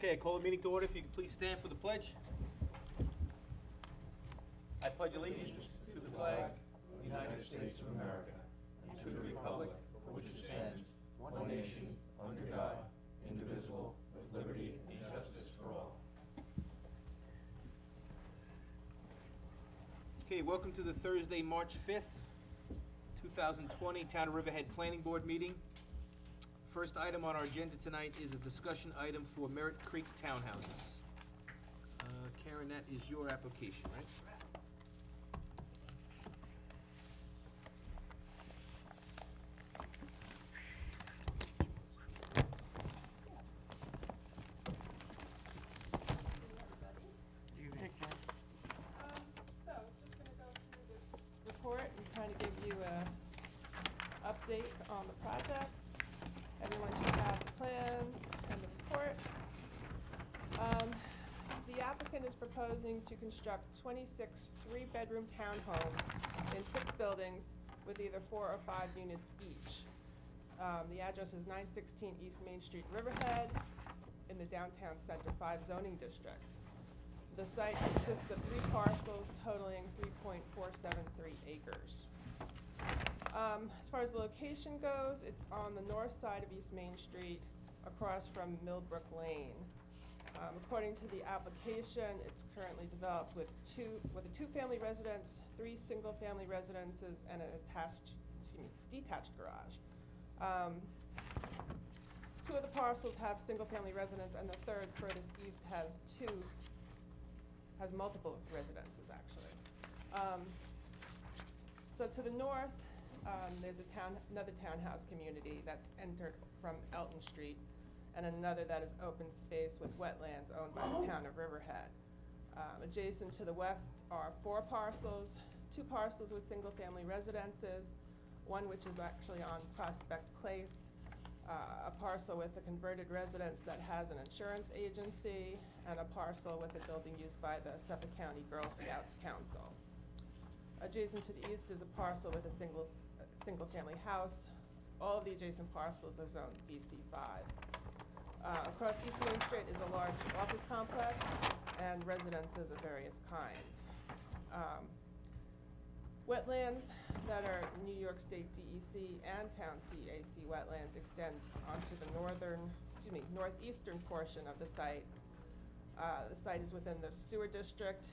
Okay, I call the meeting to order. If you could please stand for the pledge. I pledge allegiance to the flag of the United States of America, and to the republic for which it stands, one nation, under God, indivisible, with liberty and justice for all. Okay, welcome to the Thursday, March 5th, 2020 Town of Riverhead Planning Board meeting. First item on our agenda tonight is a discussion item for Merritt Creek Townhouses. Karen, that is your application, right? Report and kind of give you a update on the project. Everyone should have the plans and the report. The applicant is proposing to construct 26 three-bedroom townhomes in 6 buildings with either 4 or 5 units each. The address is 916 East Main Street, Riverhead, in the Downtown Center 5 zoning district. The site consists of 3 parcels totaling 3.473 acres. As far as the location goes, it's on the north side of East Main Street, across from Millbrook Lane. According to the application, it's currently developed with a 2-family residence, 3 single-family residences, and an detached garage. 2 of the parcels have single-family residence, and the third, furthest east, has multiple residences, actually. So to the north, there's another townhouse community that's entered from Elton Street, and another that is open space with wetlands owned by the town of Riverhead. Adjacent to the west are 4 parcels, 2 parcels with single-family residences, one which is actually on Prospect Place, a parcel with a converted residence that has an insurance agency, and a parcel with a building used by the Suffolk County Girl Scouts Council. Adjacent to the east is a parcel with a single-family house. All of the adjacent parcels are zoned DC5. Across East Main Street is a large office complex and residences of various kinds. Wetlands that are New York State DEC and Town CAC wetlands extend onto the northeastern portion of the site. The site is within the sewer district,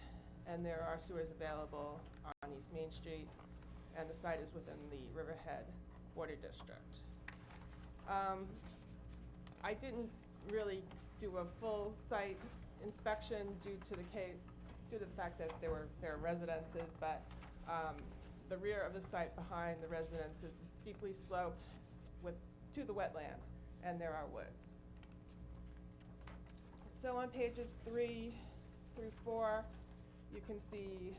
and there are sewers available on East Main Street, and the site is within the Riverhead Water District. I didn't really do a full site inspection due to the fact that there are residences, but the rear of the site behind the residences is steeply sloped to the wetland, and there are woods. So on pages 3 through 4, you can see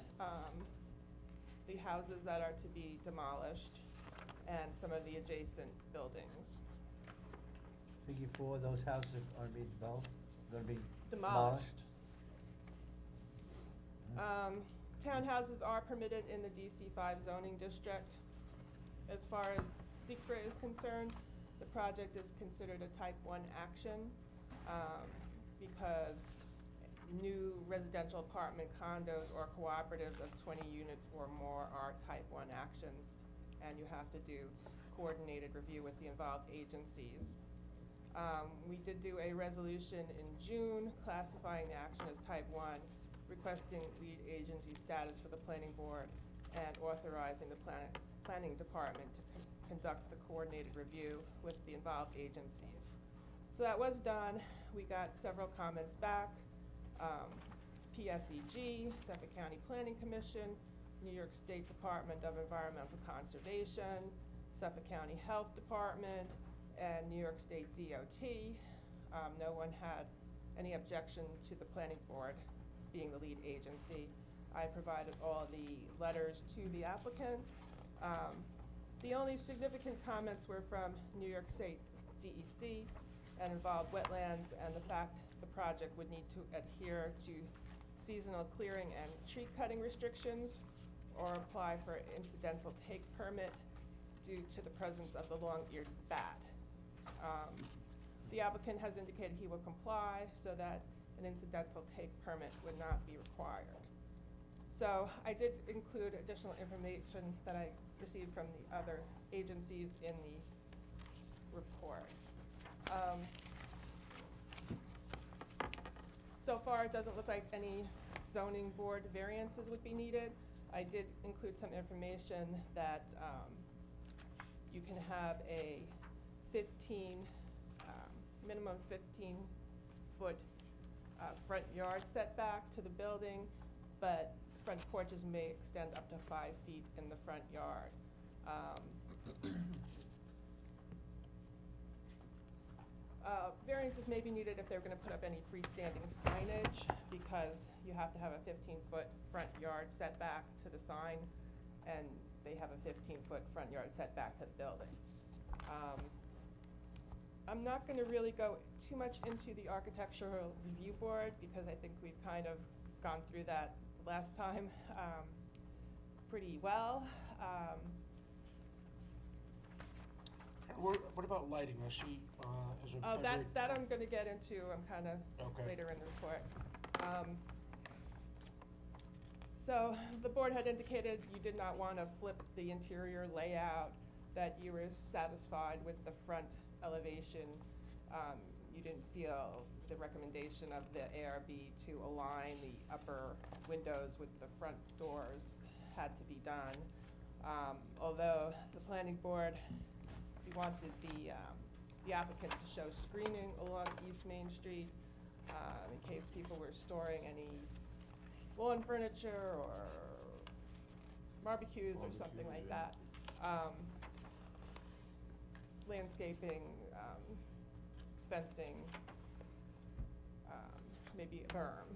the houses that are to be demolished and some of the adjacent buildings. Figure 4, those houses are going to be Demolished. demolished? Townhouses are permitted in the DC5 zoning district. As far as SECRA is concerned, the project is considered a type 1 action because new residential apartment condos or cooperatives of 20 units or more are type 1 actions, and you have to do coordinated review with the involved agencies. We did do a resolution in June classifying the action as type 1, requesting lead agency status for the planning board, and authorizing the planning department to conduct the coordinated review with the involved agencies. So that was done. We got several comments back. PSEG, Suffolk County Planning Commission, New York State Department of Environmental Conservation, Suffolk County Health Department, and New York State DOT. No one had any objection to the planning board being the lead agency. I provided all the letters to the applicant. The only significant comments were from New York State DEC and involved wetlands and the fact the project would need to adhere to seasonal clearing and tree cutting restrictions or apply for incidental take permit due to the presence of the long-eared bat. The applicant has indicated he will comply so that an incidental take permit would not be required. So I did include additional information that I received from the other agencies in the report. So far, it doesn't look like any zoning board variances would be needed. I did include some information that you can have a minimum 15-foot front yard setback to the building, but front porches may extend up to 5 feet in the front yard. Variances may be needed if they're gonna put up any freestanding signage, because you have to have a 15-foot front yard setback to the sign, and they have a 15-foot front yard setback to the building. I'm not gonna really go too much into the architectural review board, because I think we've kind of gone through that last time pretty well. What about lighting? I see, as of Oh, February. that I'm gonna get into, I'm kinda Okay. later in the report. So the board had indicated you did not wanna flip the interior layout, that you were satisfied with the front elevation. You didn't feel the recommendation of the ARB to align the upper windows with the front doors had to be done. Although the planning board, we wanted the applicant to show screening along East Main Street, in case people were storing any lawn furniture or barbecues or something like that. Landscaping, fencing, maybe a berm,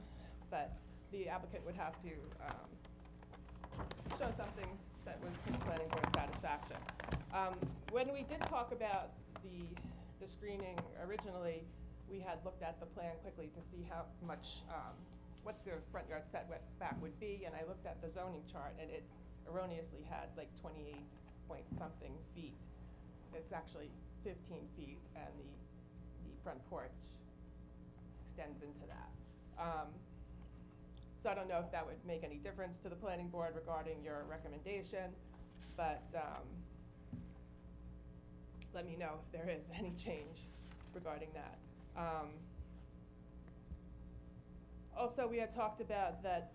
but the applicant would have to show something that was to the planning board's satisfaction. When we did talk about the screening originally, we had looked at the plan quickly to see how much, what the front yard setback would be, and I looked at the zoning chart, and it erroneously had like 28 point something feet. It's actually 15 feet, and the front porch extends into that. So I don't know if that would make any difference to the planning board regarding your recommendation, but let me know if there is any change regarding that. Also, we had talked about that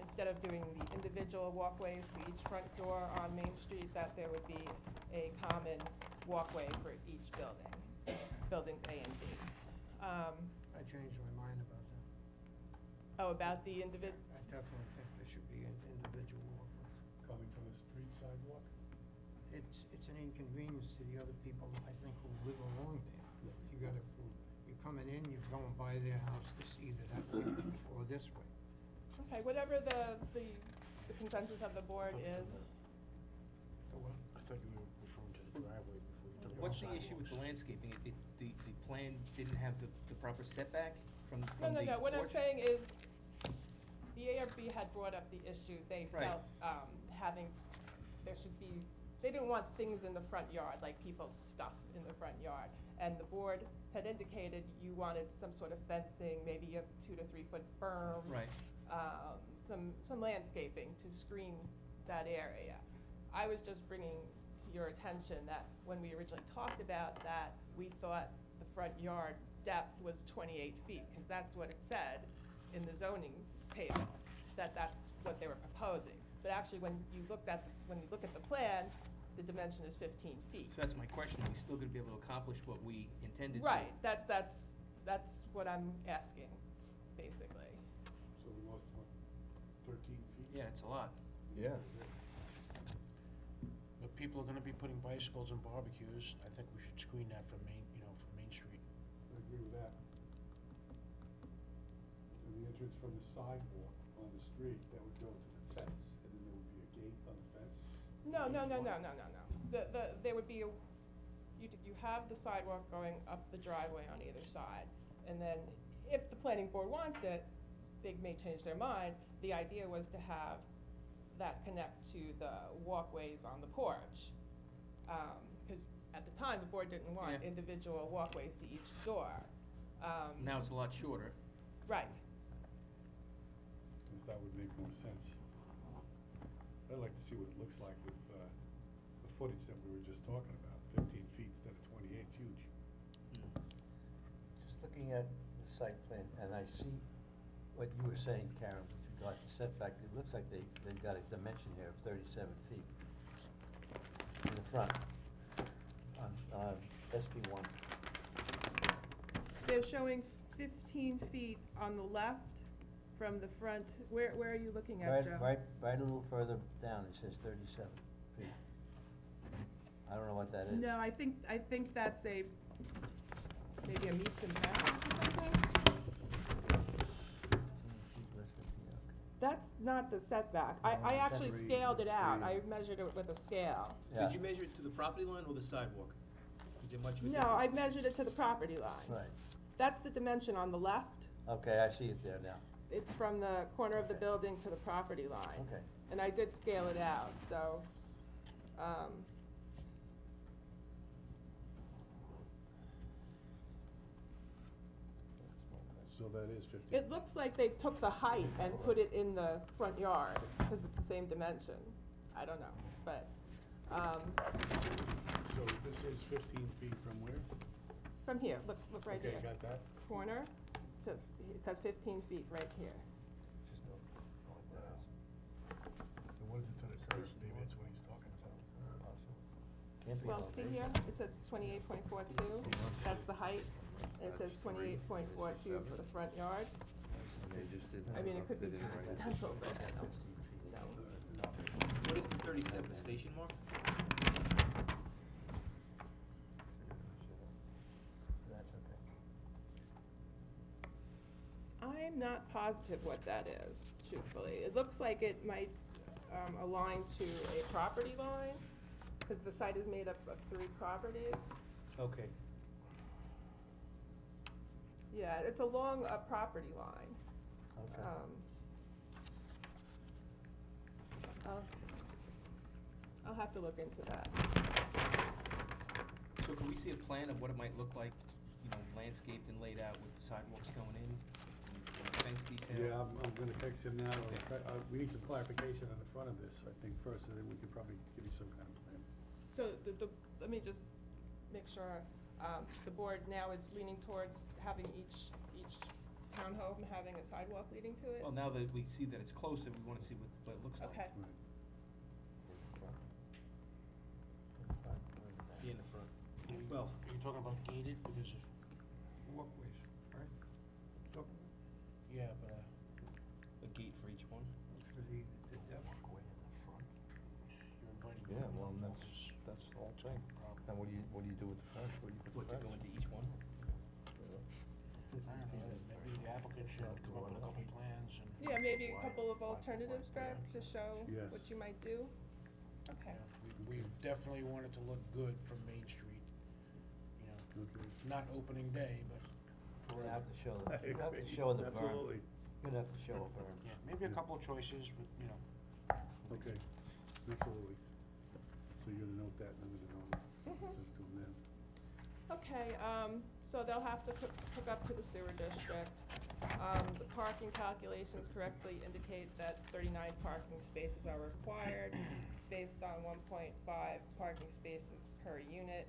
instead of doing the individual walkways to each front door on Main Street, that there would be a common walkway for each building, buildings A and B. I changed my mind about that. Oh, about the I definitely think there should be an individual walkways. Coming from the street sidewalk? It's an inconvenience to the other people, I think, who live along there. You gotta, you're coming in, you're going by their house, this either that way or this way. Okay, whatever the consensus of the board is. Oh, well, I thought you were referring to the driveway before you took the What's the sidewalks. issue with the landscaping? The plan didn't have the proper setback from the No, what I'm porch? saying is, the ARB had brought up the issue, they Right. felt, there should be, they didn't want things in the front yard, like people's stuff in the front yard. And the board had indicated you wanted some sort of fencing, maybe a 2 to 3 foot berm. Right. Some landscaping to screen that area. I was just bringing to your attention that when we originally talked about that, we thought the front yard depth was 28 feet, because that's what it said in the zoning table, that's what they were proposing. But actually, when you look at the plan, the dimension is 15 feet. So that's my question, are we still gonna be able to accomplish what we intended to? Right, that's what I'm asking, basically. So we lost, what, 13 feet? Yeah, it's a lot. Yeah. But people are gonna be putting bicycles and barbecues. I think we should screen that from Main Street. I agree with that. And the entrance from the sidewalk on the street, that would go to the fence, and then there would be a gate on the fence? No. There would be you have the sidewalk going up the driveway on either side, and then if the planning board wants it, they may change their mind. The idea was to have that connect to the walkways on the porch. 'Cause at the time, the board didn't want Yeah. individual walkways to each door. Now it's a lot shorter. Right, Because that would make more sense. I'd like to see what it looks like with, the footage that we were just talking about. 15 feet instead of 28 is huge. Just looking at the site plan, and I see what you were saying, Karen, with regard to setback, it looks like they've got a dimension here of 37 feet in the front, on, SB one. they're showing 15 feet on the left from the front, where are you looking at, Joe? Right a little further down, it says 37 feet. I don't know what that is. No, I think that's maybe a meets and bounds or something? 15 feet less than, yeah, okay. That's not the setback. I No, actually that's scaled it out. I three. measured it with a scale. Yeah. Did you measure it to the property line or the sidewalk? Is there much of a No, difference? I measured it to the property line. Right, That's the dimension on the left. okay, I see it there now, It's from the corner of the Okay. building to the property line. okay. And I did scale it out, so, So that is 15. it looks like they took the height and put it in the front yard, because it's the same dimension. I don't know, but, So this is 15 feet from where? from here, look right here. Okay, got that? Corner, to, it says 15 feet right here. Just don't know what that is. So what is it to the curb? Maybe that's what he's talking about. Can't be Well, all see day. here, it says 28.42, that's the height, and it says 28.42 for the front yard. I mean, it could be accidental, but, you know. What is the 37, the station mark? That's okay. I'm not positive what that is, truthfully. It looks like it might, align to a property line, because the site is made up of 3 properties. Okay. Yeah, it's along a property line. Okay. I'll have to look into that. So can we see a plan of what it might look like, you know, landscaped and laid out with the sidewalks going in, and fence detail? Yeah, I'm gonna text him now. Okay. We need some clarification on the front of this, I think, first, and then we could probably give you some kind of plan. So let me just make sure, the board now is leaning towards having each townhome having a sidewalk leading to it? Well, now that we see that it's closer, we wanna see what it looks like. Okay. Right. Be in the front. Well, are you talking about gated, because if, Walkways, right? yeah, but, A gate for each one? For the depth. you're inviting. Yeah, people well, in, that's the whole thing. Problem. And what do you do with the front? Where do you put What, the to front? go into each one? I don't know, maybe the applicant should come up with a couple plans and. Yeah, maybe a couple of alternatives, Greg, to show Yes. what you might do? Okay. We definitely want it to look good from Main Street, you know, Okay. not opening day, but You have to show, I you have to agree. show the berm. Absolutely. You're gonna have to show a berm. yeah, maybe a couple of choices, but, you know. Okay, absolutely. So you're gonna note that, and I'm gonna know, Mhm. send it to him then. Okay, so they'll have to hook up to the sewer district. The parking calculations correctly indicate that 39 parking spaces are required based on 1.5 parking spaces per unit.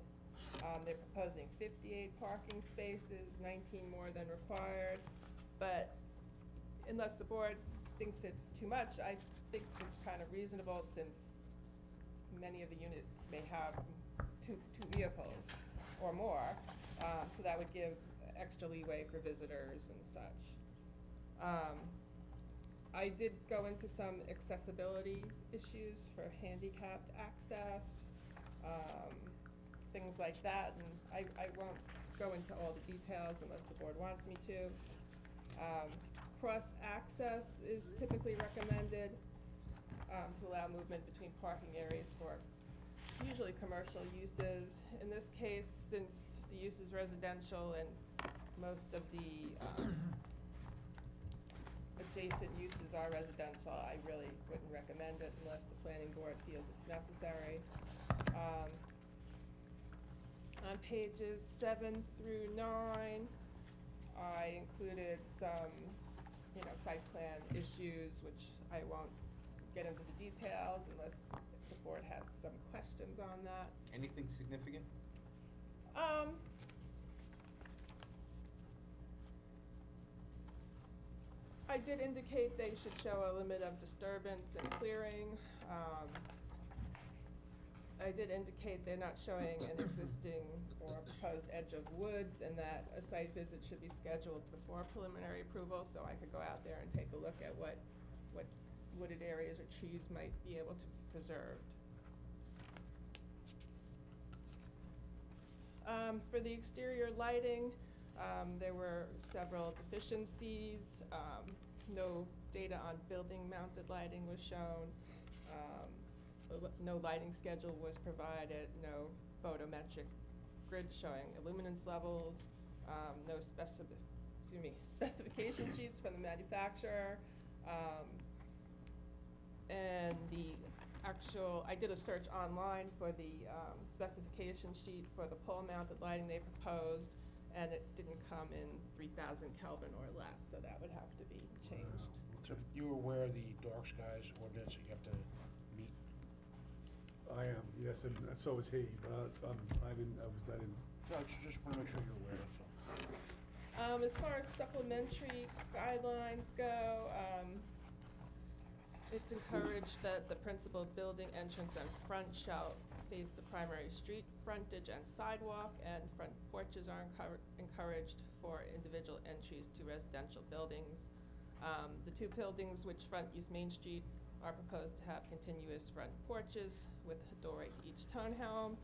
They're proposing 58 parking spaces, 19 more than required. But unless the board thinks it's too much, I think it's kind of reasonable, since many of the units may have two vehicles or more, so that would give extra leeway for visitors and such. I did go into some accessibility issues for handicapped access, things like that, and I won't go into all the details unless the board wants me to. Cross-access is typically recommended, to allow movement between parking areas for usually commercial uses. In this case, since the use is residential and most of the, adjacent uses are residential, I really wouldn't recommend it unless the planning board feels it's necessary. On pages 7 through 9, I included some, site plan issues, which I won't get into the details unless the board has some questions on that. Anything significant? I did indicate they should show a limit of disturbance and clearing. I did indicate they're not showing an existing or proposed edge of woods, and that a site visit should be scheduled before preliminary approval, so I could go out there and take a look at what wooded areas or trees might be able to be preserved. For the exterior lighting, there were several deficiencies. No data on building-mounted lighting was shown. No lighting schedule was provided. No photometric grid showing illuminance levels. No specification sheets from the manufacturer. And I did a search online for the specification sheet for the pole-mounted lighting they proposed, and it didn't come in 3,000 Kelvin or less, so that would have to be changed. So you were aware of the dark skies ordinance that you have to meet? I am, yes, and so is he, but I was not in. No, just wanna make sure you're aware, that's all. As far as supplementary guidelines go, it's encouraged that the principal building entrance and front shall face the primary street frontage and sidewalk, and front porches are encouraged for individual entries to residential buildings. The two buildings which front East Main Street are proposed to have continuous front porches with a doorway to each townhome,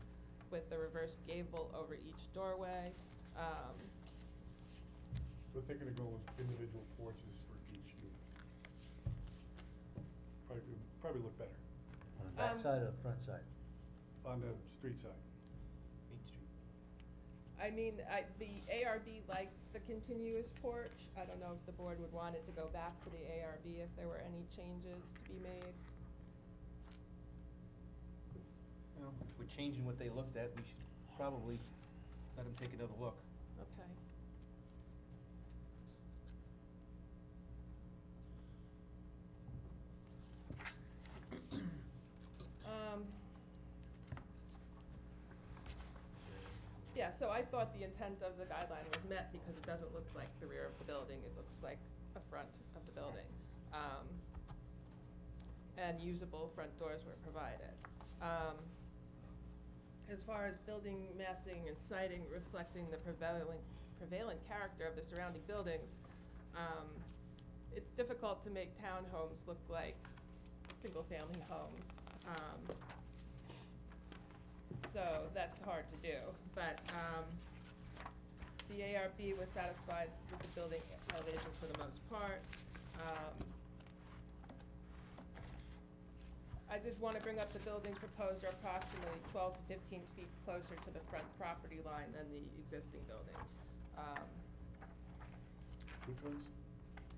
with the reverse gable over each doorway. So they're gonna go with individual porches for each unit. Probably look better On the back side or the front side? on the street side. Main Street. I mean, the ARB liked the continuous porch. I don't know if the board would want it to go back to the ARB if there were any changes to be made. Well, if we're changing what they looked at, we should probably let them take another look. Okay. Yeah, so I thought the intent of the guideline was met because it doesn't look like the rear of the building, it looks like a front of the building. And usable front doors were provided. As far as building massing and siding reflecting the prevalent character of the surrounding buildings, it's difficult to make townhomes look like single-family homes. So that's hard to do, but the ARB was satisfied with the building elevation for the most part. I did want to bring up the buildings proposed are approximately 12 to 15 feet closer to the front property line than the existing buildings. Which ones?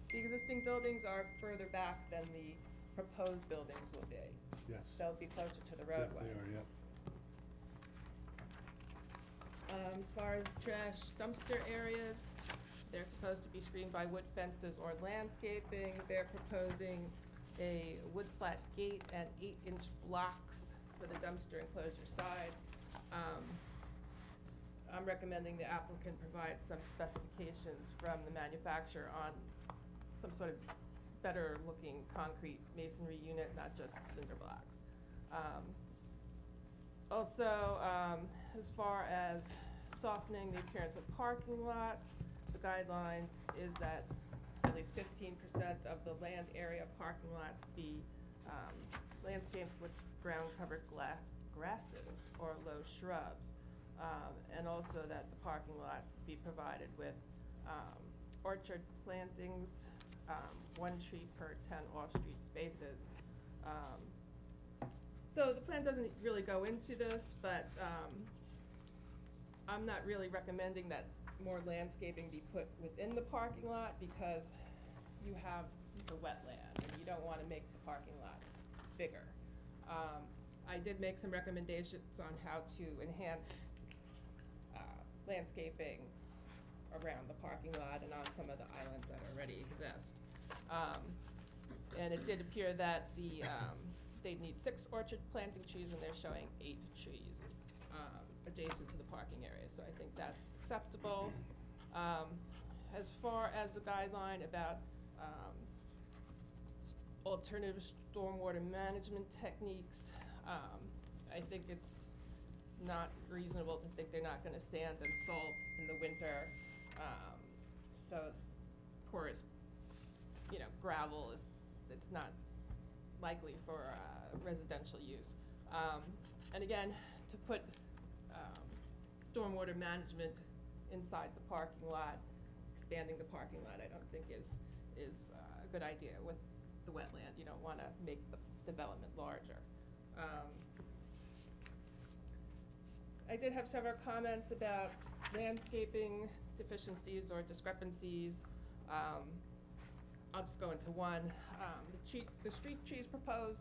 The existing buildings are further back than the proposed buildings will be. Yes. They'll be closer to the Yeah, roadway. they are, yeah. As far as trash dumpster areas, they're supposed to be screened by wood fences or landscaping. They're proposing a wood slat gate and 8-inch blocks for the dumpster enclosure sides. I'm recommending the applicant provide some specifications from the manufacturer on some sort of better looking concrete masonry unit, not just cinder blocks. Also, as far as softening the appearance of parking lots, the guidelines is that at least 15% of the land area of parking lots be landscaped with ground-covered grasses or low shrubs, and also that the parking lots be provided with orchard plantings, 1 tree per 10 off-street spaces. So the plan doesn't really go into this, but I'm not really recommending that more landscaping be put within the parking lot because you have the wetland and you don't want to make the parking lot bigger. I did make some recommendations on how to enhance landscaping around the parking lot and on some of the islands that already exist. And it did appear that they'd need 6 orchard planting trees, and they're showing 8 trees adjacent to the parking area, so I think that's acceptable. As far as the guideline about alternative stormwater management techniques, I think it's not reasonable to think they're not gonna sand and salt in the winter. So porous, gravel it's not likely for residential use. And again, to put stormwater management inside the parking lot, expanding the parking lot, I don't think is a good idea with the wetland. You don't wanna make the development larger. I did have several comments about landscaping deficiencies or discrepancies. I'll just go into one. The street trees proposed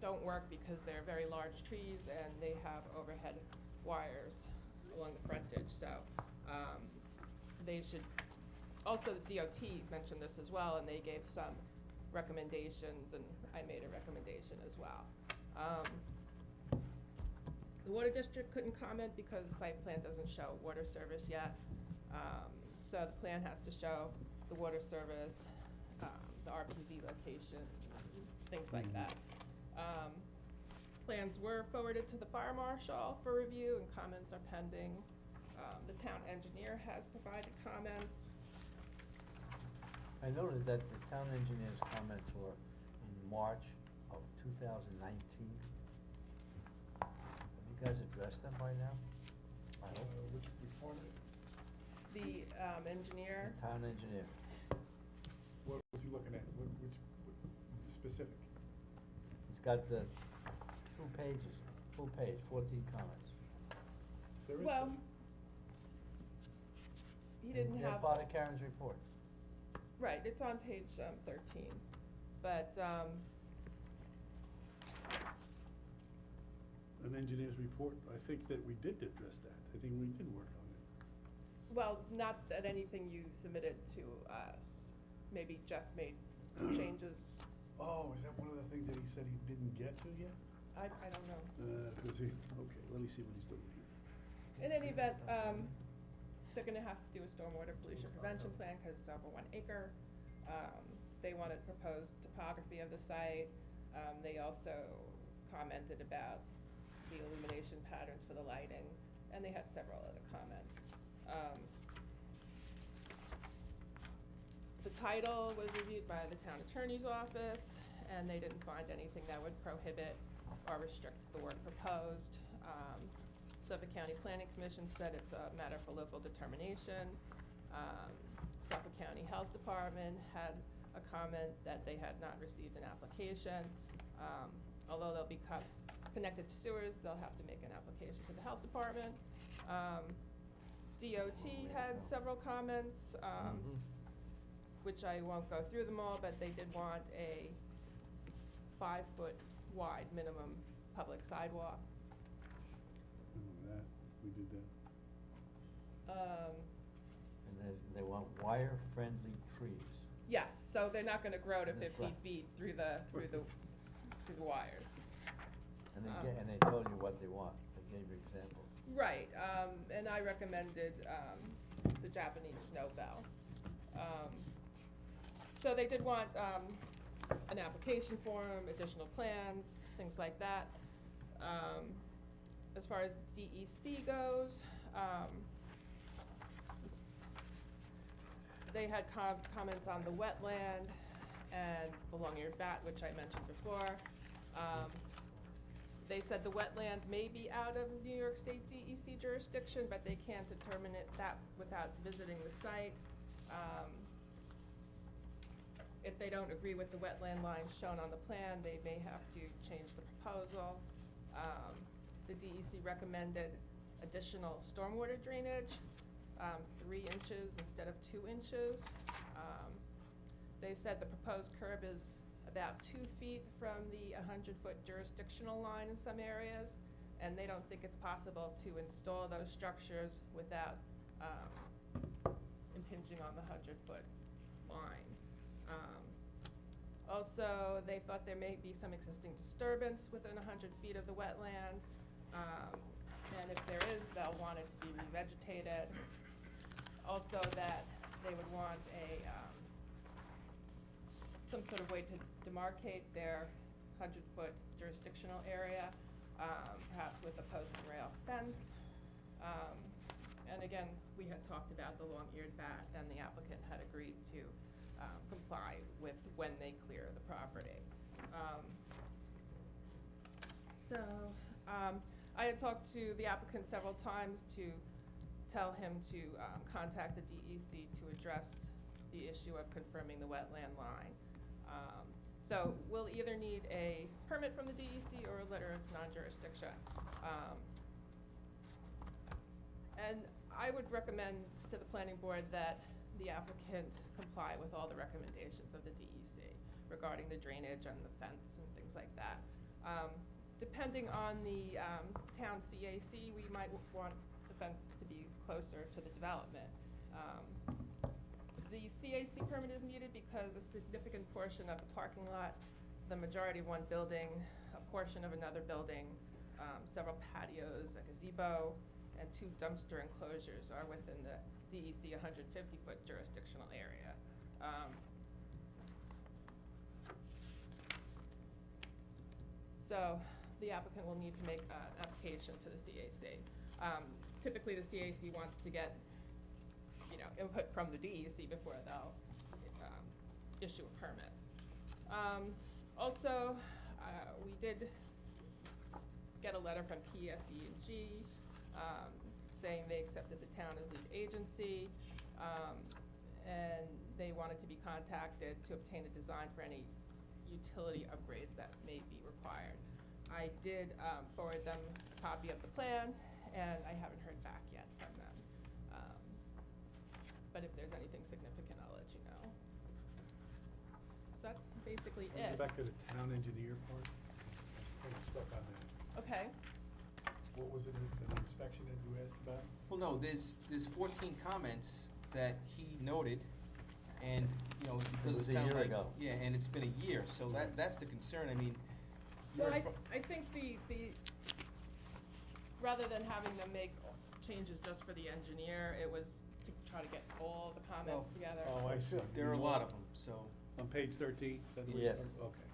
don't work because they're very large trees and they have overhead wires along the frontage, so they should, also the DOT mentioned this as well, and they gave some recommendations, and I made a recommendation as well. The water district couldn't comment because the site plan doesn't show water service yet. So the plan has to show the water service, the RPZ location, things like that. Plans were forwarded to the fire marshal for review, and comments are pending. The town engineer has provided comments. I noted that the town engineer's comments were in March of 2019. Have you guys addressed them by now? I hope. Which part of it? The engineer, The town engineer. What was he looking at? Which specific? He's got the 2 pages, full page, 14 comments. There is well, some. he didn't They're have. part of Karen's report. Right, it's on page 13, but An engineer's report, I think that we did address that. I think we did work on it. well, not that anything you submitted to us. Maybe Jeff made changes. Oh, is that one of the things that he said he didn't get to yet? I don't know. Was he, okay, let me see what he's doing here. In any event, they're gonna have to do a stormwater pollution prevention plan because it's over 1 acre. They wanted proposed topography of the site. They also commented about the illumination patterns for the lighting, and they had several other comments. The title was reviewed by the town attorney's office, and they didn't find anything that would prohibit or restrict the work proposed. Suffolk County Planning Commission said it's a matter for local determination. Suffolk County Health Department had a comment that they had not received an application. Although they'll be connected to sewers, they'll have to make an application to the Health Department. DOT had several comments, which I won't go through them all, but they did want a 5-foot wide minimum public sidewalk. Remember that, we did that. And they want wire-friendly trees. Yes, so they're not gonna grow to That's 50 right. feet through the wires. And Um, and they told you what they want. They gave you examples. Right, and I recommended, the Japanese snow bell. So they did want, an application form, additional plans, things like that. As far as DEC goes, they had comments on the wetland and the long-eared bat, which I mentioned before. They said the wetland may be out of New York State DEC jurisdiction, but they can't determine that without visiting the site. If they don't agree with the wetland lines shown on the plan, they may have to change the proposal. The DEC recommended additional stormwater drainage, 3 inches instead of 2 inches. They said the proposed curb is about 2 feet from the 100-foot jurisdictional line in some areas, and they don't think it's possible to install those structures without impinging on the 100-foot line. Also, they thought there may be some existing disturbance within 100 feet of the wetland, and if there is, they'll want it to be revegetated. Also, that they would want some sort of way to demarcate their 100-foot jurisdictional area, perhaps with a post and rail fence. And again, we had talked about the long-eared bat, and the applicant had agreed to comply with when they clear the property. I had talked to the applicant several times to tell him to contact the DEC to address the issue of confirming the wetland line. So we'll either need a permit from the DEC or a letter of non-jurisdiction. And I would recommend to the planning board that the applicant comply with all the recommendations of the DEC regarding the drainage and the fence and things like that. Depending on the town CAC, we might want the fence to be closer to the development. The CAC permit is needed because a significant portion of the parking lot, the majority of one building, a portion of another building, several patios, a gazebo, and 2 dumpster enclosures are within the DEC 150-foot jurisdictional area. So the applicant will need to make an application to the CAC. Typically, the CAC wants to get, input from the DEC before they'll issue a permit. Also, we did get a letter from PSE&G saying they accepted the town as lead agency, and they wanted to be contacted to obtain a design for any utility upgrades that may be required. I did forward them a copy of the plan, and I haven't heard back yet from them. But if there's anything significant, I'll let you know. So that's basically Go it. back to the town engineer part. I'm stuck on that. Okay. What was it, an inspection that you asked about? Well, no, there's 14 comments that he noted, and, because was it a sounded year like. ago. Yeah, and it's been a year, so that's the concern, I mean. Well, you're I think the rather than having them make changes just for the engineer, it was to try to get all the comments together. Oh, I see. There are a lot of them, so. On page 13? That's what Yes. Okay.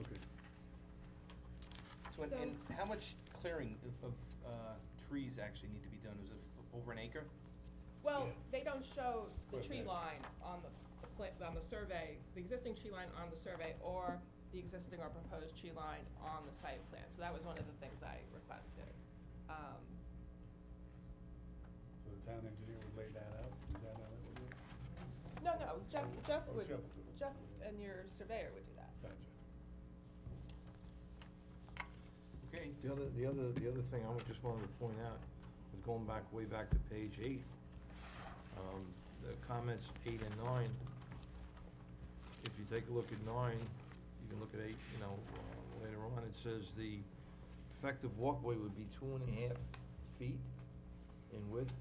Okay. So, and how much clearing of trees actually need to be done? Is it over an acre? Well, Yeah. they don't show the What's tree that? line on the survey, the existing tree line on the survey, or the existing or proposed tree line on the site plan. So that was one of the things I requested. So the town engineer would lay that out? Is that how that would work? No, Jeff Oh, would, Jeff would do it. Jeff and your surveyor would do that. Gotcha. Okay. The other thing I just wanted to point out was going way back to page 8. The comments 8 and 9. If you take a look at 9, you can look at 8, later on, it says the effective walkway would be 2.5 feet in width.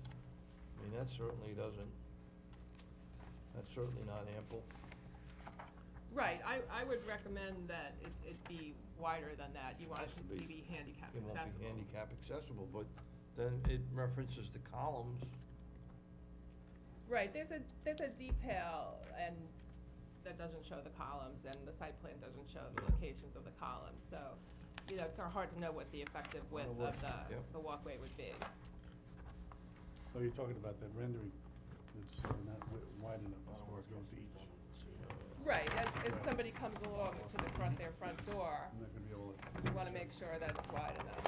I mean, that's certainly not ample. Right, I would recommend that it be wider than that. You want it Has to to be. be handicap It won't accessible. be handicap accessible, but then it references the columns. Right, there's a detail and that doesn't show the columns, and the site plan doesn't show the locations of the columns, so, it's hard to know what the effective width of Yep. the walkway would be. Oh, you're talking about that rendering that's not wide enough as far as goes to each. Right, as somebody comes along to their front door, I'm not gonna be able to. we wanna make sure that it's wide enough.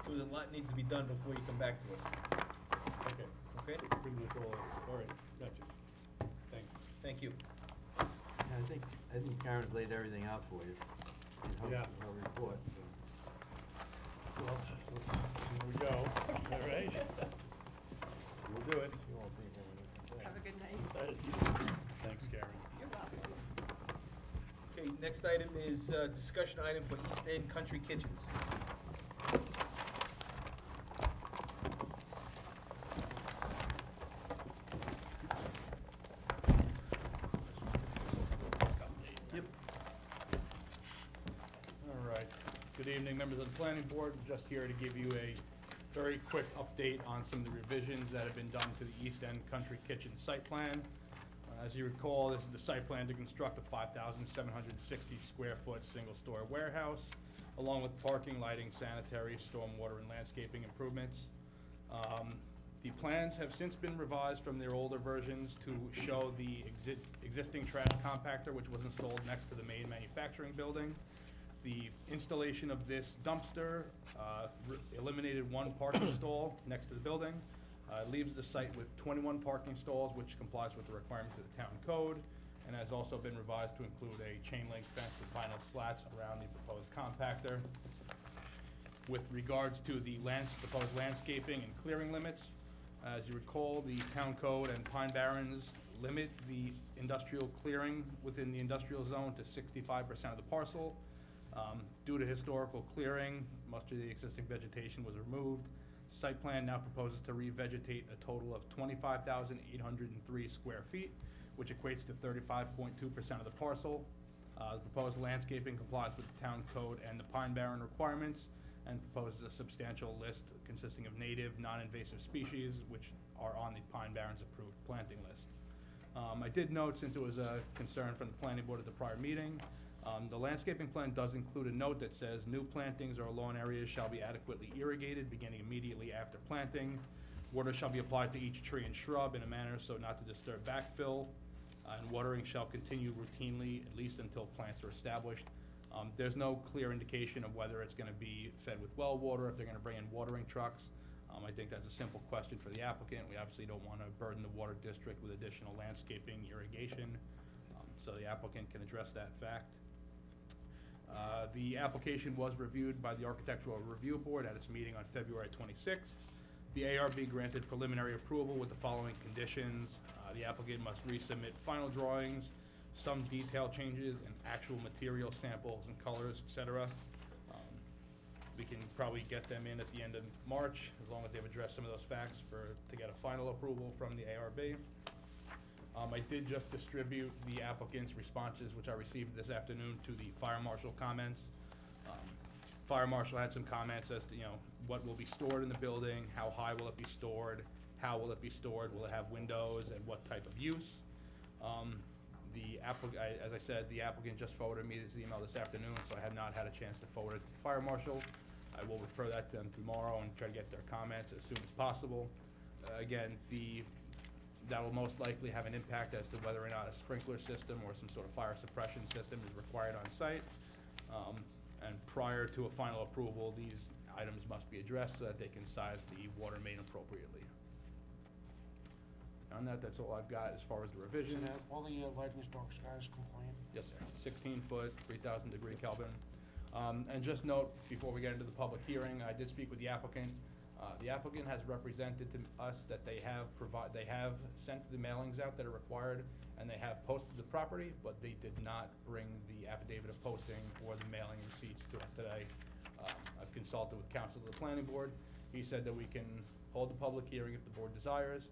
So a lot needs to be done before you come back to us. Okay, Okay? pretty much all right, gotcha. Thank you. Thank you. I think Karen's laid everything out for you in her Yeah. report. Well, let's see where we go, all right? We'll do it. You won't think of anything. Have a good night. Thanks, Karen. You're welcome. Okay, Okay, next item is, discussion item for East End Country Kitchens. Yep. All right. Good evening, members of the planning board. Just here to give you a very quick update on some of the revisions that have been done to the East End Country Kitchen site plan. As you recall, this is the site plan to construct a 5,760 square foot single-story warehouse, along with parking, lighting, sanitary, stormwater, and landscaping improvements. The plans have since been revised from their older versions to show the existing trash compactor, which was installed next to the main manufacturing building. The installation of this dumpster eliminated one parking stall next to the building. It leaves the site with 21 parking stalls, which complies with the requirements of the town code, and has also been revised to include a chain link fence with vinyl slats around the proposed compactor. With regards to the proposed landscaping and clearing limits, as you recall, the town code and Pine Barrens limit the industrial clearing within the industrial zone to 65% of the parcel. Due to historical clearing, much of the existing vegetation was removed. Site plan now proposes to revegetate a total of 25,803 square feet, which equates to 35.2% of the parcel. The proposed landscaping complies with the town code and the Pine Barren requirements, and proposes a substantial list consisting of native, non-invasive species, which are on the Pine Barrens approved planting list. I did note, since it was a concern from the planning board at the prior meeting, the landscaping plan does include a note that says new plantings or lawn areas shall be adequately irrigated beginning immediately after planting. Water shall be applied to each tree and shrub in a manner so not to disturb backfill, and watering shall continue routinely at least until plants are established. There's no clear indication of whether it's going to be fed with well water, if they're going to bring in watering trucks. I think that's a simple question for the applicant. We obviously don't want to burden the water district with additional landscaping irrigation, so the applicant can address that fact. The application was reviewed by the Architectural Review Board at its meeting on February 26th. The ARB granted preliminary approval with the following conditions. The applicant must resubmit final drawings, some detail changes, and actual material samples and colors, etc. We can probably get them in at the end of March, as long as they've addressed some of those facts to get a final approval from the ARB. I did just distribute the applicant's responses, which I received this afternoon, to the fire marshal comments. Fire marshal had some comments as to, what will be stored in the building, how high will it be stored, how will it be stored, will it have windows, and what type of use. As I said, the applicant just forwarded me this email this afternoon, so I have not had a chance to forward it to the fire marshal. I will refer that to them tomorrow and try to get their comments as soon as possible. Again, that will most likely have an impact as to whether or not a sprinkler system or some sort of fire suppression system is required on site. And prior to a final approval, these items must be addressed so that they can size the water main appropriately. On that's all I've got as far as the revisions. And all the lighting is dark skies compliant? Yes, sir. 16 foot, 3,000 degree Kelvin. And just note, before we get into the public hearing, I did speak with the applicant. The applicant has represented to us that they have sent the mailings out that are required, and they have posted the property, but they did not bring the affidavit of posting or the mailing receipts to us today. I've consulted with counsel of the planning board. He said that we can hold the public hearing if the board desires.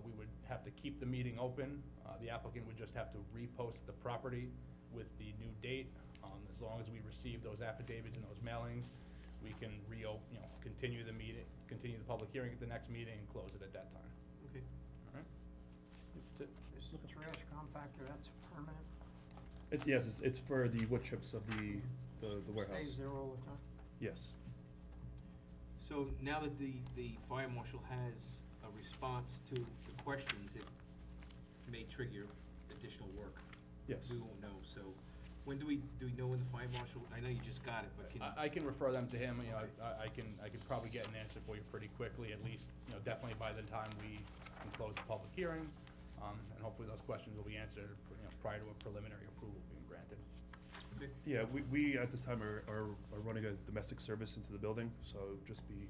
We would have to keep the meeting open. The applicant would just have to repost the property with the new date. As long as we receive those affidavits and those mailings, we can continue the meeting, continue the public hearing at the next meeting and close it at that time. Okay. All right? That's it. This trash compactor, that's permanent? Yes, it's for the wood chips of the warehouse. Stays there all the time? Yes. So now that the fire marshal has a response to the questions, it may trigger additional work. Yes. We won't know, so when do we know when the fire marshal, I know you just got it, but can you? I can refer them to him. Okay. I can probably get an answer for you pretty quickly, at least, definitely by the time we can close the public hearing. And hopefully those questions will be answered, prior to a preliminary approval being granted. Okay. Yeah, we at this time are running a domestic service into the building, so it would just be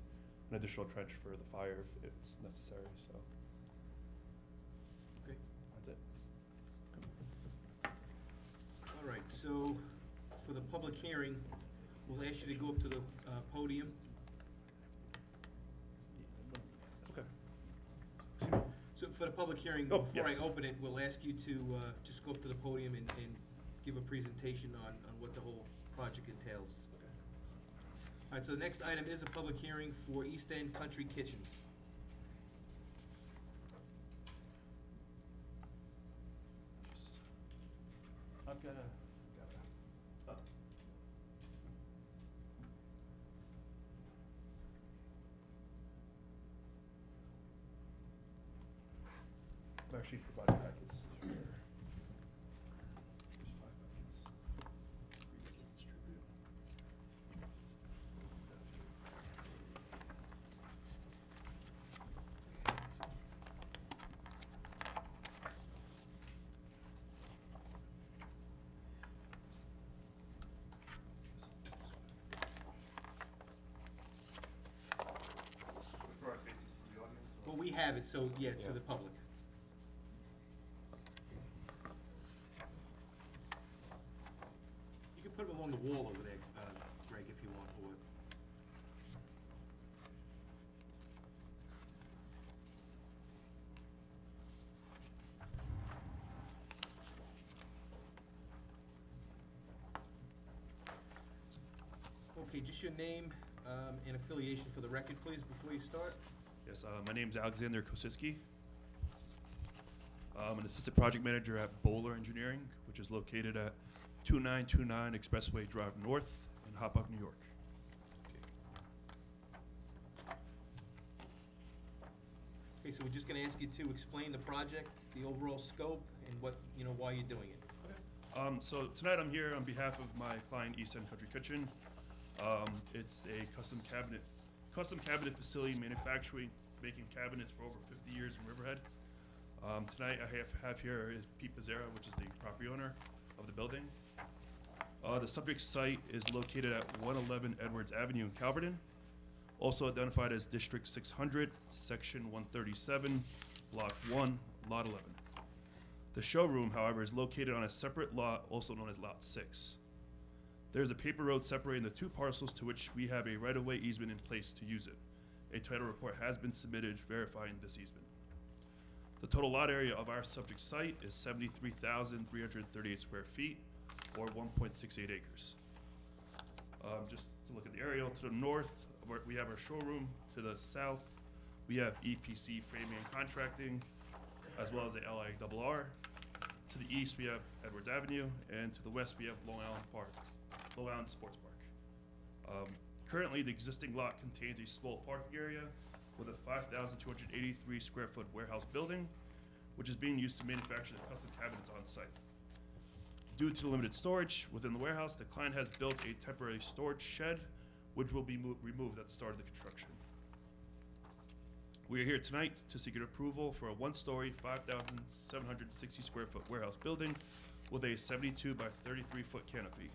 an additional trench for the fire if it's necessary, so. Okay. That's it. All All right, so for the public hearing, we'll ask you to go up to the podium. Okay. So for the public hearing, Oh, before I yes. open it, we'll ask you to just go up to the podium and give a presentation on what the whole project entails. All right, so the next item is a public hearing for East End Country Kitchens. I've got a. I've actually provided packets. Here's 5 packets. For you guys to distribute. For our faces to the audience. or- Well, we have it, so yeah, to Yeah. the public. You can put them along the wall over there, Greg, if you want, or. Okay, just your name and affiliation for the record, please, before you start. Yes, my name's Alexander Kosiski. I'm an assistant project manager at Bowler Engineering, which is located at 2929 Expressway Drive North in Hoppock, New York. Okay, so we're just gonna ask you to explain the project, the overall scope, and what, why you're doing it. So tonight I'm here on behalf of my client, East End Country Kitchen. It's a custom cabinet facility manufacturing, making cabinets for over 50 years in Riverhead. Tonight I have here is Pete Pizzera, which is the property owner of the building. The subject site is located at 111 Edwards Avenue in Calverton, also identified as District 600, Section 137, Block 1, Lot 11. The showroom, however, is located on a separate lot, also known as Lot 6. There's a paper road separating the two parcels to which we have a right-of-way easement in place to use it. A title report has been submitted verifying this easement. The total lot area of our subject site is 73,338 square feet, or 1.68 acres. Just to look at the aerial, to the north, we have our showroom. To the south, we have EPC Framing and Contracting, as well as the LIRR. To the east, we have Edwards Avenue, and to the west, we have Long Island Sports Park. Currently, the existing lot contains a small parking area with a 5,283 square foot warehouse building, which is being used to manufacture the custom cabinets on site. Due to the limited storage within the warehouse, the client has built a temporary storage shed, which will be removed at the start of the construction. We are here tonight to seek an approval for a one-story, 5,760 square foot warehouse building with a 72 by 33 foot canopy.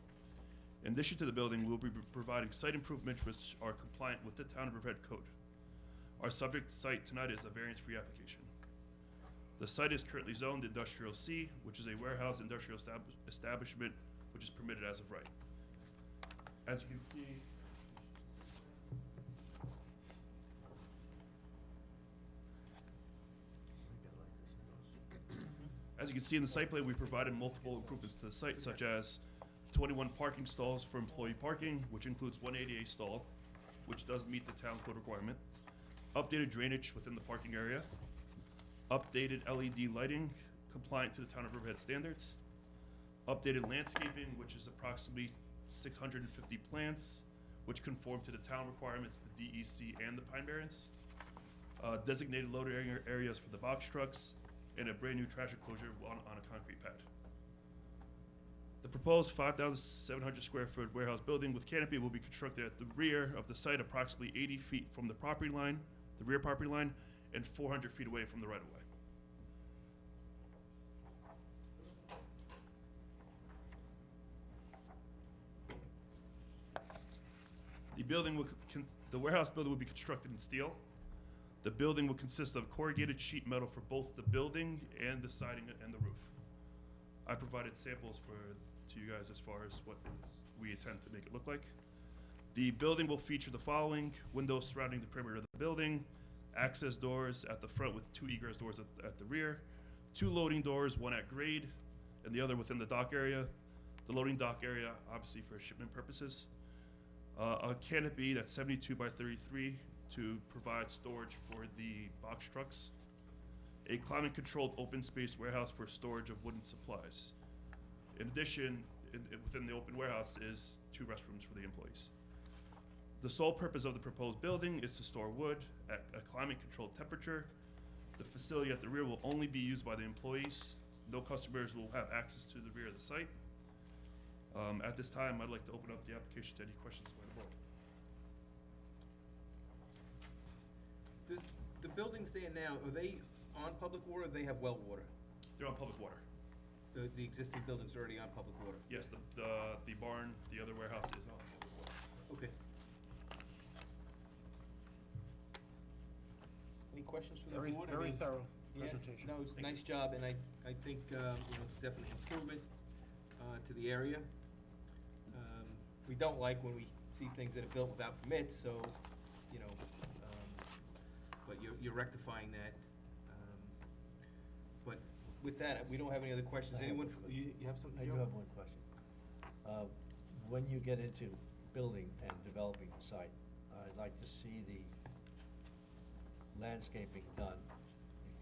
In addition to the building, we'll be providing site improvements which are compliant with the Town of Riverhead Code. Our subject site tonight is a variance-free application. The site is currently zoned Industrial C, which is a warehouse industrial establishment which is permitted as of right. As you can see, in the site plan, we provided multiple improvements to the site, such as 21 parking stalls for employee parking, which includes one ADA stall, which does meet the town code requirement, updated drainage within the parking area, updated LED lighting compliant to the Town of Riverhead standards, updated landscaping, which is approximately 650 plants, which conform to the town requirements, the DEC and the Pine Barrens, designated loading areas for the box trucks, and a brand new trash enclosure on a concrete pad. The proposed 5,700 square foot warehouse building with canopy will be constructed at the rear of the site, approximately 80 feet from the property line, the rear property line, and 400 feet away from the right-of-way. The warehouse building will be constructed in steel. The building will consist of corrugated sheet metal for both the building and the siding and the roof. I provided samples to you guys as far as what we intend to make it look like. The building will feature the following: windows surrounding the perimeter of the building, access doors at the front with 2 egress doors at the rear, 2 loading doors, one at grade and the other within the dock area. The loading dock area, obviously for shipment purposes. A canopy that's 72 by 33 to provide storage for the box trucks. A climate-controlled open space warehouse for storage of wooden supplies. In addition, within the open warehouse is 2 restrooms for the employees. The sole purpose of the proposed building is to store wood at a climate-controlled temperature. The facility at the rear will only be used by the employees. No customers will have access to the rear of the site. At this time, I'd like to open up the application to any questions by the board. Does the buildings there now, are they on public water or they have well water? They're on public water. The existing building's already on public water? Yes, the barn, the other warehouse is on public water. Okay. Any questions from the Very, board? I very mean, thorough yeah, presentation. no, it's a Thank nice job, and I think, it's definitely improvement, to the area. We don't like when we see things that are built without permits, so, but you're rectifying that. But with that, we don't have any other questions. I have Anyone, one you have something, I Joe? do have one question. When you get into building and developing the site, I'd like to see the landscaping done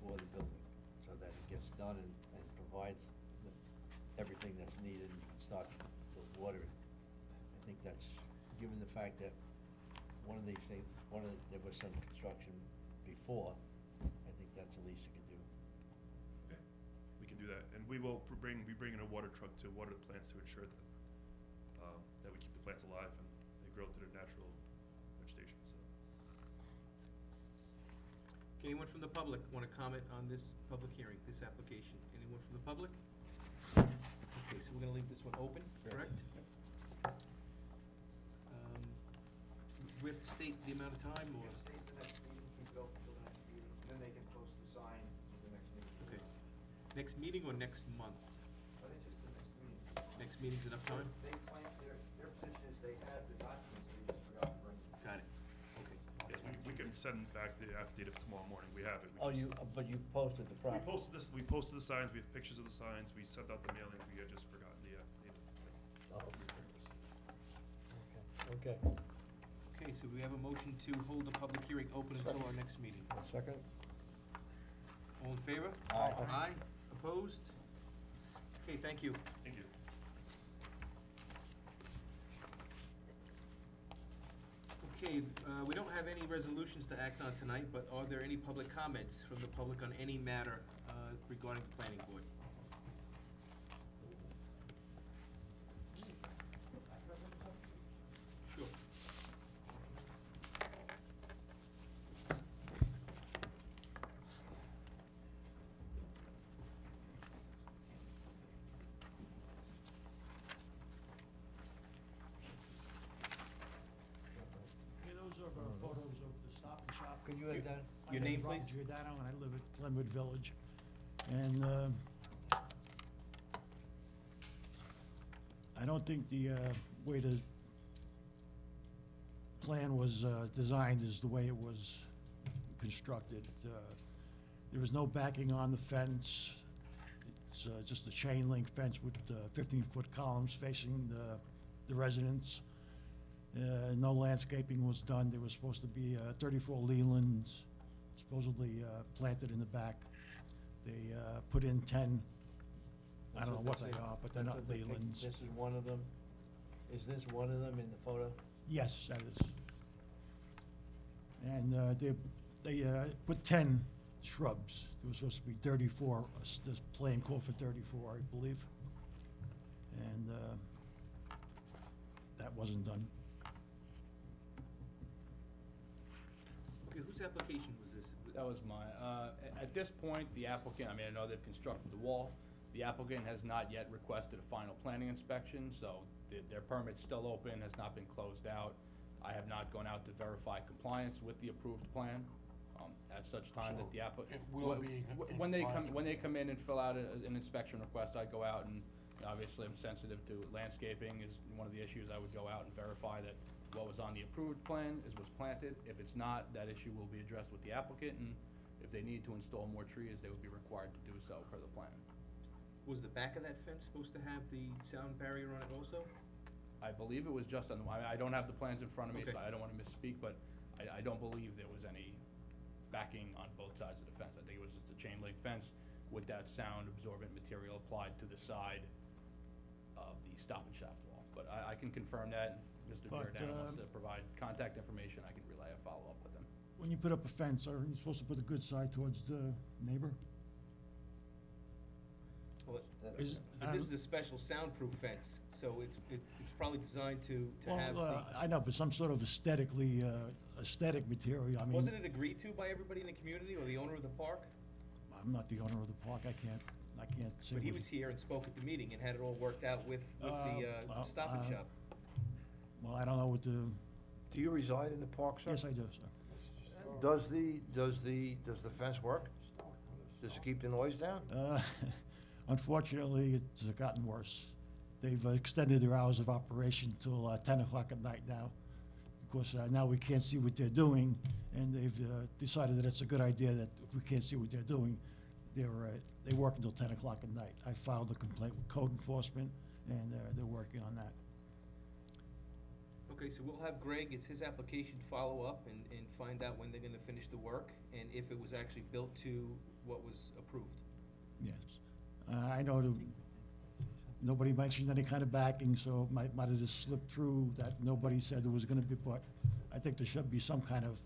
before the building, so that it gets done and provides everything that's needed and you can start to water it. I think that's, given the fact that one of these things, there was some construction before, I think that's the least you can do. Okay, we can do that, and we will be bringing a water truck to water the plants to ensure that, that we keep the plants alive and they grow to their natural vegetation, so. Okay, anyone from the public want to comment on this public hearing, this application? Anyone from the public? Okay, so we're gonna leave this one open, correct? We have to state the amount of time, or? State the next meeting, keep it open till the next meeting, then they can post the sign for the next meeting. Okay. Next meeting or next month? I think just the next meeting. Next meeting's enough time? They plan, their position is they had the documents, they just forgot to bring them. Got it, okay. Yes, we can send back the affidavit tomorrow morning, we have it. We Oh, just- but you posted the We property? posted the signs, we have pictures of the signs, we sent out the mailing, we had just forgotten the affidavit. Oh, okay. Okay, so we have a motion to hold the public hearing open until our next meeting. Second? All in favor? Aye. Aye, opposed? Okay, thank you. Thank you. Okay, we don't have any resolutions to act on tonight, but are there any public comments from the public on any matter regarding the planning board? Sure. Yeah, those are photos of the Stop and Shop. Could you add that? Your My name, name's Robert please? Giordano, and I live at Glenwood Village. And I don't think the way the plan was designed is the way it was constructed. There was no backing on the fence. It's just a chain link fence with 15-foot columns facing the residents. No landscaping was done. There was supposed to be 34 lealands supposedly planted in the back. They put in 10, I don't know what they are, but they're not lealands. This is one of them? Is this one of them in the photo? Yes, that is. And they put 10 shrubs. There was supposed to be 34, this plan called for 34, I believe. And that wasn't done. Okay, whose application was this? That was mine. At this point, the applicant, I mean, I know they've constructed the wall. The applicant has not yet requested a final planning inspection, so their permit's still open, has not been closed out. I have not gone out to verify compliance with the approved plan. At such time that So the applicant. it will be When they inclined come, when to- they come in and fill out an inspection request, I go out and, obviously, I'm sensitive to landscaping is one of the issues. I would go out and verify that what was on the approved plan is what's planted. If it's not, that issue will be addressed with the applicant, and if they need to install more trees, they would be required to do so per the plan. Was the back of that fence supposed to have the sound barrier on it also? I believe it was just on, I don't have the plans in front of me, so Okay. I don't wanna misspeak, but I don't believe there was any backing on both sides of the fence. I think it was just a chain link fence with that sound absorbent material applied to the side of the Stop and Shop wall. But I can confirm that, and Mr. But, Giordano wants to provide contact information, I can relay a follow-up with him. When you put up a fence, are you supposed to put the good side towards the neighbor? Well, Is- but this is a special soundproof fence, so it's probably designed to have Well, the. I know, but some sort of aesthetically, aesthetic material, I mean. Wasn't it agreed to by everybody in the community or the owner of the park? I'm not the owner of the park, I can't say. But he what- was here and spoke at the meeting and had it all worked out with the well, Stop and Shop. Well, I don't know what the, Do you reside in the park, sir? yes, I do, sir. Does the fence work? Does it keep the noise down? Unfortunately, it's gotten worse. They've extended their hours of operation till 10 o'clock at night now. Because now we can't see what they're doing, and they've decided that it's a good idea that if we can't see what they're doing, they work until 10 o'clock at night. I filed a complaint with code enforcement, and they're working on that. Okay, so we'll have Greg, it's his application, follow up and find out when they're gonna finish the work and if it was actually built to what was approved. Yes. I know nobody mentioned any kind of backing, so it might have just slipped through that nobody said there was gonna be, but I think there should be some kind of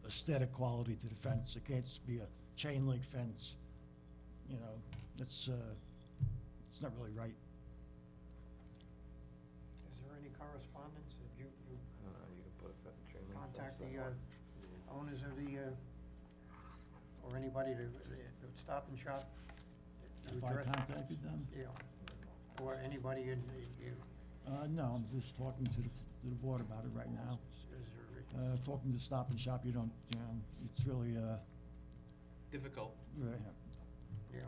aesthetic quality to the fence. It can't just be a chain link fence, you know, it's not really right. Is there any correspondence? Have you You can put a chain link fence contact that the way. owners of the, or anybody to Stop and Shop? to If I address- contacted them? Yeah, or anybody in the, No, I'm just talking to the board about it right now. is there, Talking to Stop and Shop, you know, it's really, Difficult. right. yeah.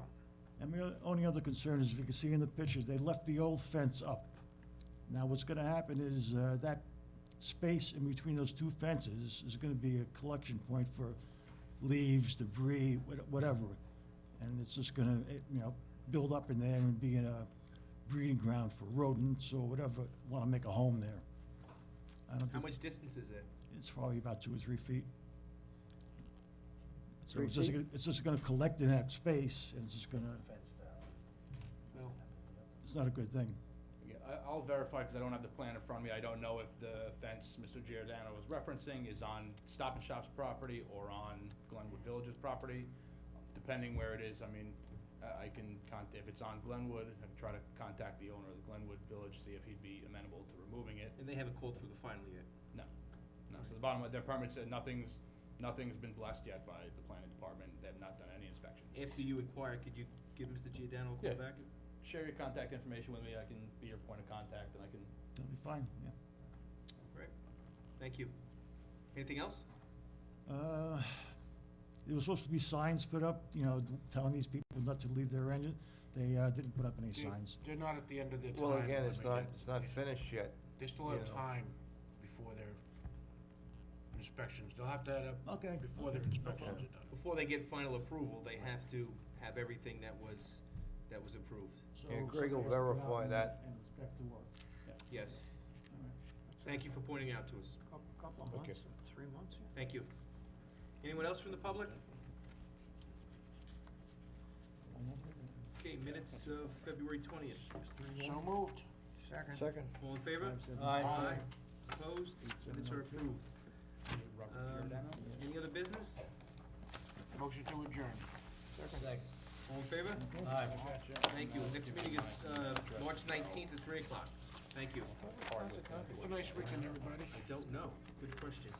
And the only other concern is, if you can see in the pictures, they left the old fence up. Now, what's gonna happen is, that space in between those two fences is gonna be a collection point for leaves, debris, whatever. And it's just gonna, build up in there and be a breeding ground for rodents or whatever, wanna make a home there. I don't How think, much distance is it? it's probably about 2 or 3 feet. So 3 feet? it's just gonna collect in that space, and it's just gonna, Well, it's not a good thing. Yeah, I'll verify, because I don't have the plan in front of me. I don't know if the fence Mr. Giordano was referencing is on Stop and Shop's property or on Glenwood Village's property. Depending where it is, I mean, I can if it's on Glenwood, I can try to contact the owner of the Glenwood Village, see if he'd be amenable to removing it. and they haven't called for the final yet. No, no, so the bottom of their permit said nothing's been blessed yet by the planning department. They have not done any inspection. After you inquire, could you give Mr. Giordano a call Yeah. back? Share your contact information with me, I can be your point of contact, and I can. That'll be fine, yeah. Great. Thank you. Anything else? There was supposed to be signs put up, telling these people not to leave their engine. They didn't put up any signs. They're not at the end of their time. Well, again, it's limit not yet. finished yet. They still have you know. time before their inspections. They'll have to have it Okay. before their inspections are done. Before they get final approval, they have to have everything that was approved. So Yeah, Greg will somebody has to go out verify and- that. And inspect the work. Yes. All right. Thank you for pointing out to us. Couple of Okay. months, 3 months, yeah. Thank you. Anyone else from the public? Okay, minutes of February 20th. So moved. Second. All in favor? Aye. Opposed? Minutes are approved. Any other business? Motion to adjourn. All in favor? Aye. Thank you. Next meeting is March 19th at 3 o'clock. Thank you. Have a nice weekend, everybody. I don't know. Good question.